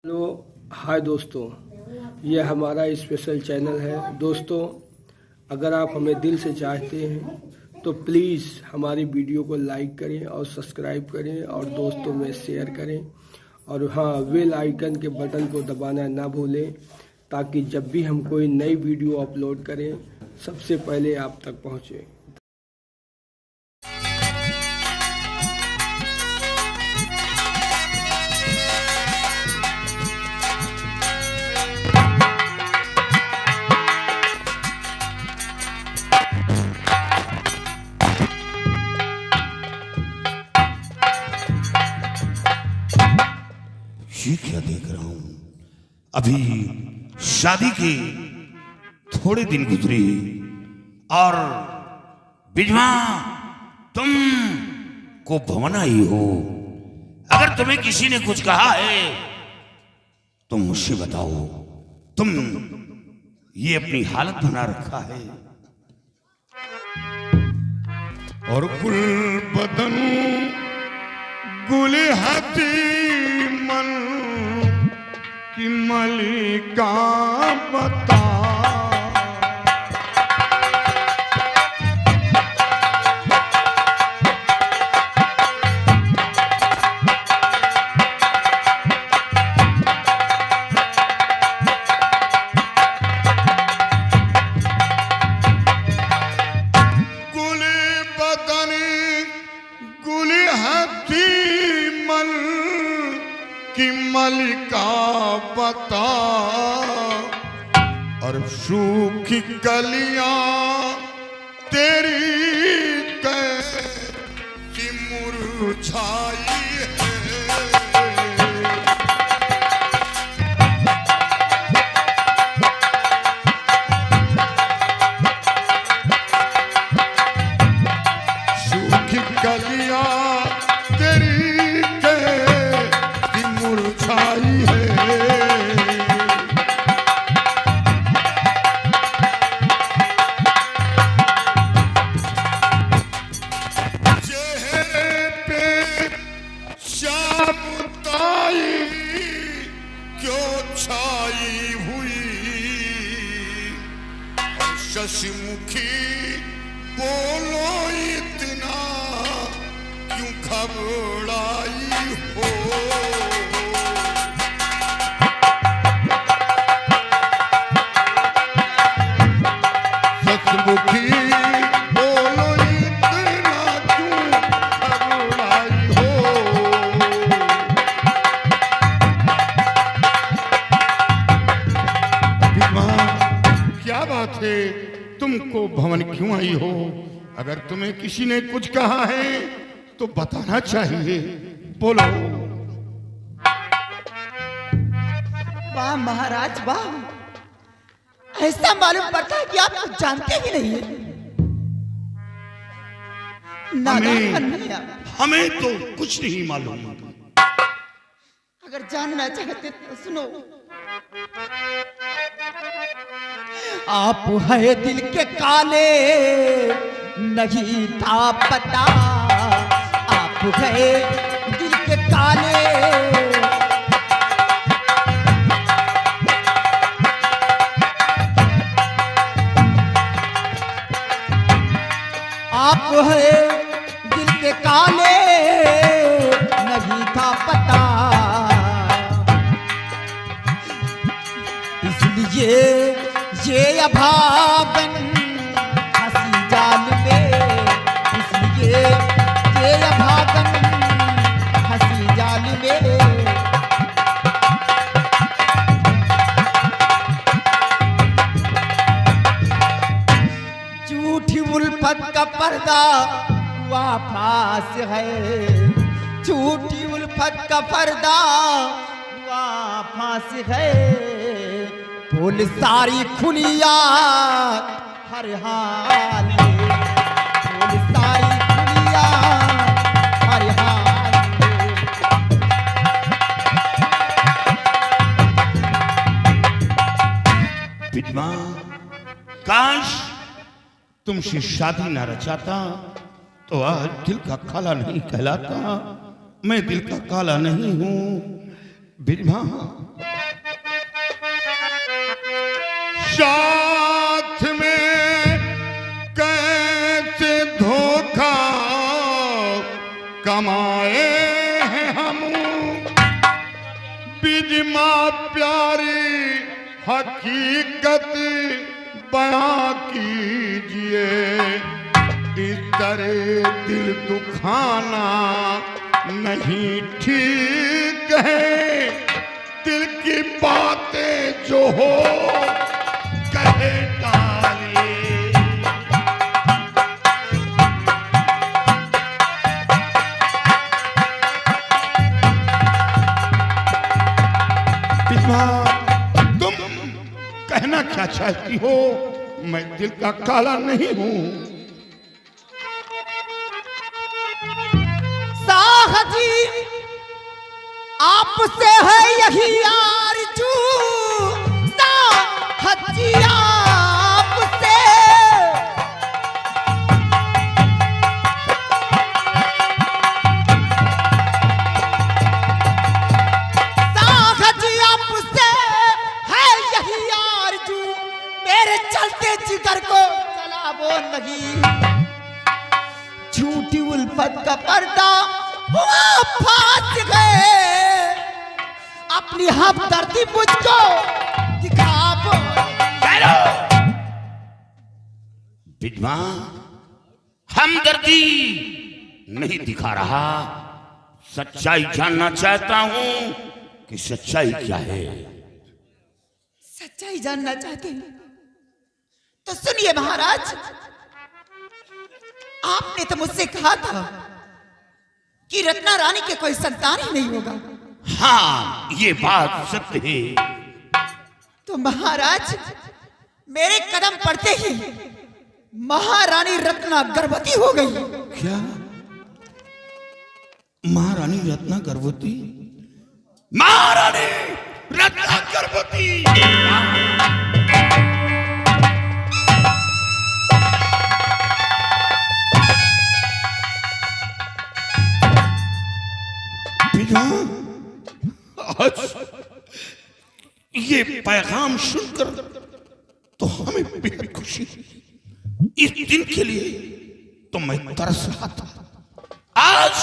Hello hi दोस्तों, यह हमारा स्पेशल चैनल है। दोस्तों, अगर आप हमें दिल से चाहते हैं तो प्लीज़ हमारी वीडियो को लाइक करें और सब्सक्राइब करें और दोस्तों में शेयर करें। और हाँ, बेल आइकन के बटन को दबाना ना भूलें ताकि जब भी हम कोई नई वीडियो अपलोड करें सबसे पहले आप तक पहुँचे। ये क्या देख रहा हूं? अभी शादी के थोड़े दिन गुजरे और बिजमा तुम को भवन आई हो। अगर तुम्हें किसी ने कुछ कहा है तो मुझसे बताओ। तुम ये अपनी हालत बना रखा है और गुल बदन गुल हाथी मन की मलिका बता। गुल बदन गुल हाथी मन की मलिका बता और सूखी कलियां तेरी कैसी मुरझाई है। सूखी कलियां तेरी कैसी मुरझाई है। चेहरे पे शाबुताई क्यों छाई हुई और शशिमुखी बोलो इतना क्यों घबराई हो। शशिमुखी बोलो इतना क्यों घबराई हो। बिजमा, क्या बात है? तुमको भवन क्यों आई हो? अगर तुम्हें किसी ने कुछ कहा है तो बताना चाहिए, बोलो। वाह महाराज वाह, ऐसा मालूम पड़ता है कि आप कुछ जानते ही नहीं है। नादान बनने आप। हमें तो कुछ नहीं मालूम। अगर जानना चाहते तो सुनो। आप है दिल के काले नहीं था पता। आप है दिल के काले आप है दिल के काले नहीं था पता। इसलिए ये अभागन हंसी जाल में। इसलिए ये अभागन हंसी जाल में। झूठी उल्फत का पर्दा हुआ फास है। झूठी उल्फत का पर्दा हुआ फास है। फूल सारी खुलिया हर हाल में। फूल सारी खुलिया हर हाल में। बिजमा, काश तुमसे शादी ना रचाता तो आज दिल का काला नहीं कहलाता। मैं दिल का काला नहीं हूं। बिजमा साथ में कैसे धोखा कमाए हैं हम, बिजमा प्यारी हकीकत बयां कीजिए, इस तरह दिल दुखाना नहीं ठीक है, दिल की बातें जो हो कहे डालिए। बिजमा तुम कहना क्या चाहती हो? मैं दिल का काला नहीं हूं। साहजी आपसे है यही आरज़ू, साहजी आपसे साहजी आपसे है यही आरज़ू, मेरे चलते जिगर को चला वो नहीं, झूठी उल्फत का पर्दा हुआ फास गए, अपनी हमदर्दी मुझको दिखाओ। बिजमा हमदर्दी नहीं दिखा रहा, सच्चाई जानना चाहता हूं कि सच्चाई क्या है। सच्चाई जानना चाहते हैं तो सुनिए महाराज, आपने तो मुझसे कहा था कि रत्ना रानी के कोई संतान ही नहीं होगा। हाँ ये बात सत्य है। तो महाराज मेरे कदम पड़ते ही महारानी रत्ना गर्भवती हो गई। क्या महारानी रत्ना गर्भवती? महारानी रत्ना गर्भवती? आज ये पैगाम सुनकर तो हमें बेहद खुशी, इस दिन के लिए तो मैं तरस रहा था। आज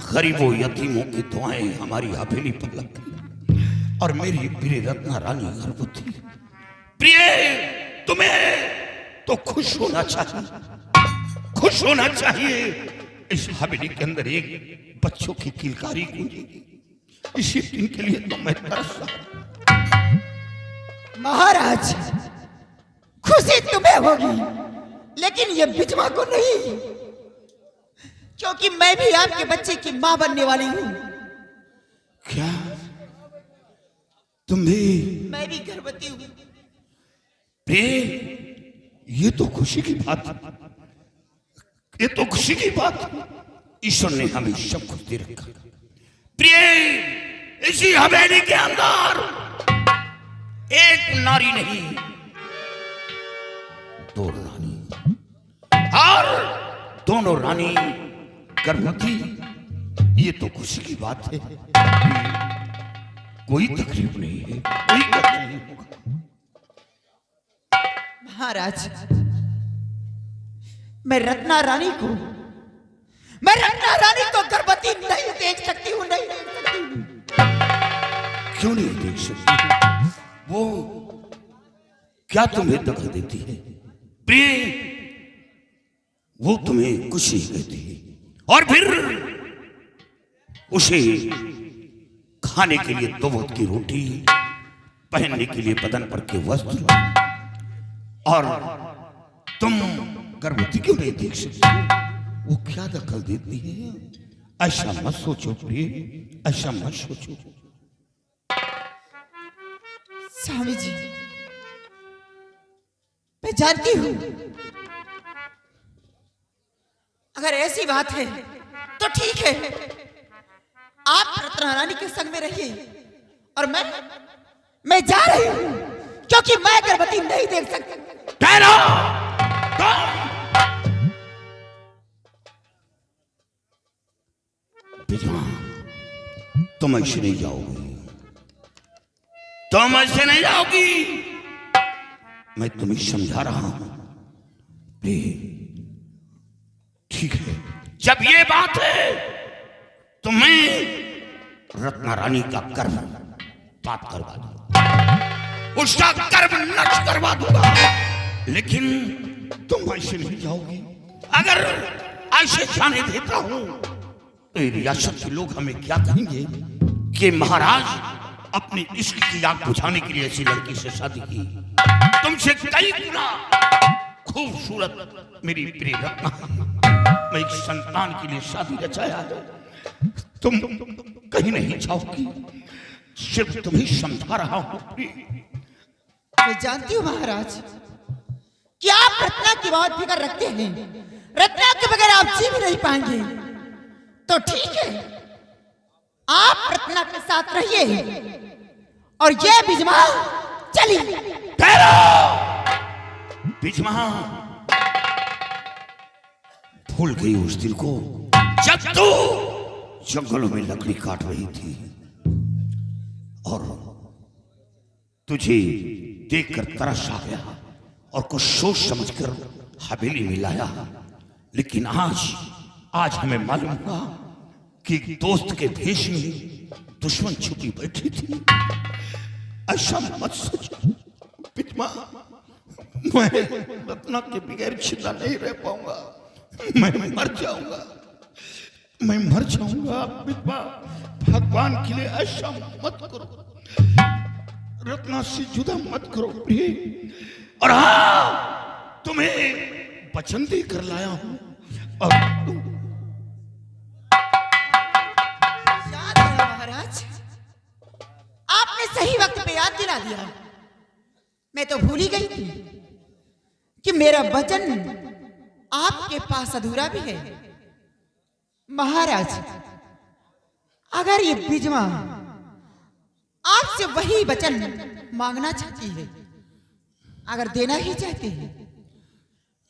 गरीबों यतीमों की दुआएं हमारी हवेली पर लग गई और मेरी प्रिय रत्ना रानी गर्भवती। प्रिय तुम्हें तो खुश होना चाहिए, खुश होना चाहिए। इस हवेली के अंदर एक बच्चों की किलकारी गूंजेगी, इसी दिन के लिए तो मैं तरस रहा। महाराज खुशी तुम्हें होगी लेकिन ये बिजमा को नहीं, क्योंकि मैं भी आपके बच्चे की मां बनने वाली हूं। क्या तुम भी? मैं भी गर्भवती हूं। प्रिय ये तो खुशी की बात, ये तो खुशी की बात। ईश्वर ने हमें सब कुछ दे रखा। प्रिय इसी हवेली के अंदर एक नारी नहीं, दो रानी, और दोनों रानी गर्भवती। ये तो खुशी की बात है, कोई तकलीफ नहीं है, कोई कष्ट नहीं होगा। महाराज मैं रत्ना रानी को गर्भवती नहीं देख सकती हूँ, नहीं देख सकती हूँ। क्यों नहीं देख सकती? वो क्या तुम्हें दखल देती है? प्रिय वो तुम्हें कुछ ही कहती है और फिर उसे खाने के लिए दो वक्त की रोटी, पहनने के लिए बदन पर के वस्त्र, और तुम गर्भवती क्यों नहीं देख सकती? वो क्या दखल देती है? ऐसा मत सोचो प्रिय, ऐसा मत सोचो। स्वामी जी मैं जानती हूं, अगर ऐसी बात है तो ठीक है, आप रत्ना रानी के संग में रहिए और मैं जा रही हूं, क्योंकि मैं गर्भवती नहीं देख सकती। तुम ऐसे नहीं जाओगी, तुम ऐसे नहीं जाओगी। मैं तुम्हें समझा रहा हूं। ठीक है, जब ये बात है तो मैं रत्ना रानी का गर्भ पात करवा दूंगा, उसका गर्भ नष्ट करवा दूंगा। लेकिन तुम ऐसे नहीं जाओगी। अगर ऐसे जाने देता हूं तो रियासत के लोग हमें क्या कहेंगे कि महाराज अपने इश्क की आग बुझाने के लिए ऐसी लड़की से शादी की। तुमसे कई गुना खूबसूरत मेरी प्रिय रत्ना, मैं एक संतान के लिए शादी रचाया है। तुम कहीं नहीं जाओगी, सिर्फ तुम्हें समझा रहा हूं। मैं जानती हूँ महाराज कि आप रत्ना की बहुत फिक्र रखते हैं। रत्ना के बगैर आप जी भी नहीं पाएंगे। तो ठीक है, आप रत्ना के साथ रहिए और ये बिजमा चली। बिजमा भूल गई उस दिन को जब तू जंगलों में लकड़ी काट रही थी और तुझे देखकर तरस आ गया और कुछ सोच समझकर हवेली में लाया। लेकिन आज हमें मालूम हुआ कि दोस्त के भेष में दुश्मन छुपी बैठी थी। ऐसा मत सोच बिजमा, मैं रत्ना के बगैर जिंदा नहीं रह पाऊंगा। मैं मर जाऊंगा, मैं मर जाऊंगा। बिजमा, भगवान के लिए ऐसा मत करो, रत्ना से जुदा मत करो प्रिय। और हाँ, तुम्हें वचन देकर लाया हूं। और याद है महाराज, आपने सही वक्त पे याद दिला दिया। मैं तो भूल ही गई थी कि मेरा वचन आपके पास अधूरा भी है। महाराज, अगर ये बिजमा आपसे वही वचन मांगना चाहती है, अगर देना ही चाहती है,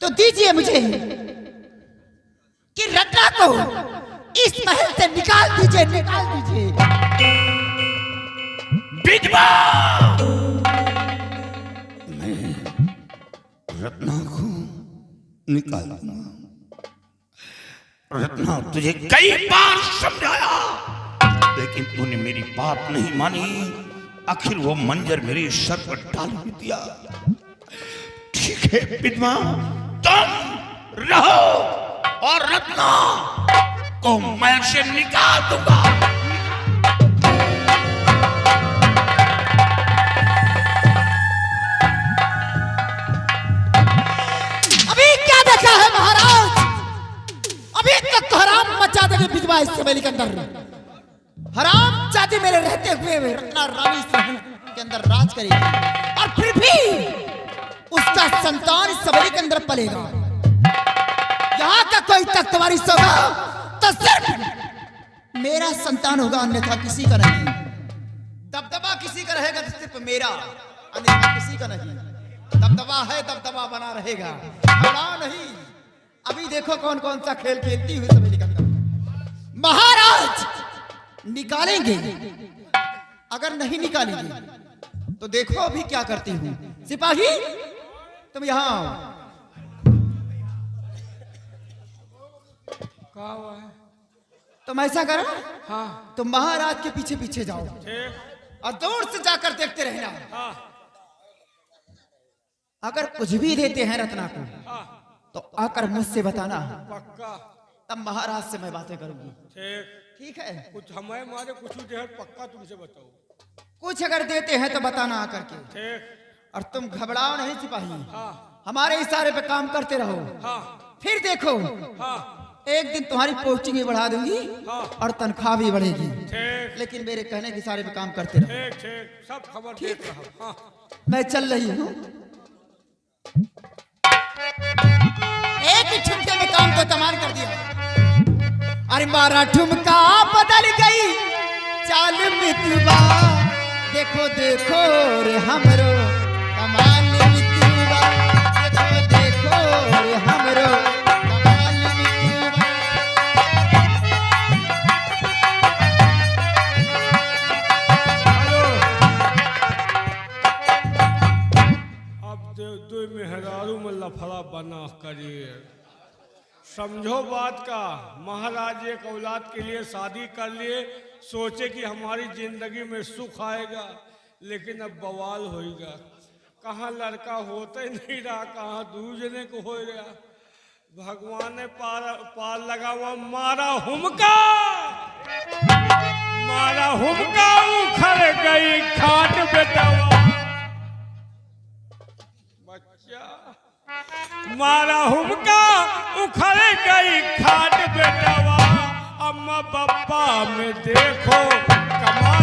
तो दीजिए मुझे कि रत्ना को इस महल से निकाल दीजिए, निकाल दीजिए। बिजमा, मैं रत्ना को निकाल दूंगा। रत्ना, तुझे कई बार समझाया लेकिन तूने मेरी बात नहीं मानी। आखिर वो मंजर मेरे सर पर डाल भी दिया। ठीक है बिजमा, तुम रहो और रत्ना को मैं से निकाल दूंगा। अभी क्या देखा है महाराज? अभी तक तो हराम मचा देंगे बिजमा इस हवेली के अंदर। हराम चाहते मेरे रहते हुए रत्ना रानी इस महल के अंदर राज करेगी और फिर भी उसका संतान इस हवेली के अंदर पलेगा। यहाँ का कोई तख्त वारिस होगा तो सिर्फ मेरा संतान होगा, अन्यथा किसी का नहीं। दबदबा किसी का रहेगा तो सिर्फ मेरा, अन्यथा किसी का नहीं। दबदबा है, दबदबा बना रहेगा, बड़ा नहीं। अभी देखो कौन कौन सा खेल खेलती हुई हवेली के अंदर। महाराज निकालेंगे, अगर नहीं निकालेंगे तो देखो अभी क्या करती हूं। सिपाही, तुम यहां आओ। तुम ऐसा करो, हाँ, तुम महाराज के पीछे पीछे जाओ और दूर से जाकर देखते रहना। अगर कुछ भी देते हैं रत्ना को तो आकर मुझसे बताना, पक्का। तब महाराज से मैं बातें करूंगी। ठीक ठीक है? कुछ हमारे मारे कुछ देर पक्का तुमसे बताओ। कुछ अगर देते हैं तो बताना आकर के। ठीक। और तुम घबराओ नहीं सिपाही, हाँ। हमारे इशारे पे काम करते रहो। हाँ। फिर देखो, हाँ। एक दिन तुम्हारी पोस्टिंग भी बढ़ा दूंगी, हाँ। और तनख्वाह भी बढ़ेगी। ठीक। लेकिन मेरे कहने के इशारे पे काम करते रहो। ठीक ठीक, सब खबर देख रहा। हाँ। मैं चल रही हूँ। एक ही ठुमके में काम तो तमाम कर दिया। अरे मारा ठुमका बदल गई चाल मितवा, देखो देखो रे हमरो कमाल मितवा, देखो देखो रे हमरो कमाल मितवा। लफड़ा बना करिए। समझो बात का, महाराज एक औलाद के लिए शादी कर लिए, सोचे कि हमारी जिंदगी में सुख आएगा, लेकिन अब बवाल होएगा। कहाँ लड़का होते नहीं रहा, कहाँ दूजने को हो गया। भगवान ने पार लगा हुआ, मारा हुमका उखड़ गई खाट बेटवा। बच्चा मारा हुमका उखड़ गई खाट बेटवा। अम्मा बप्पा में देखो कमाल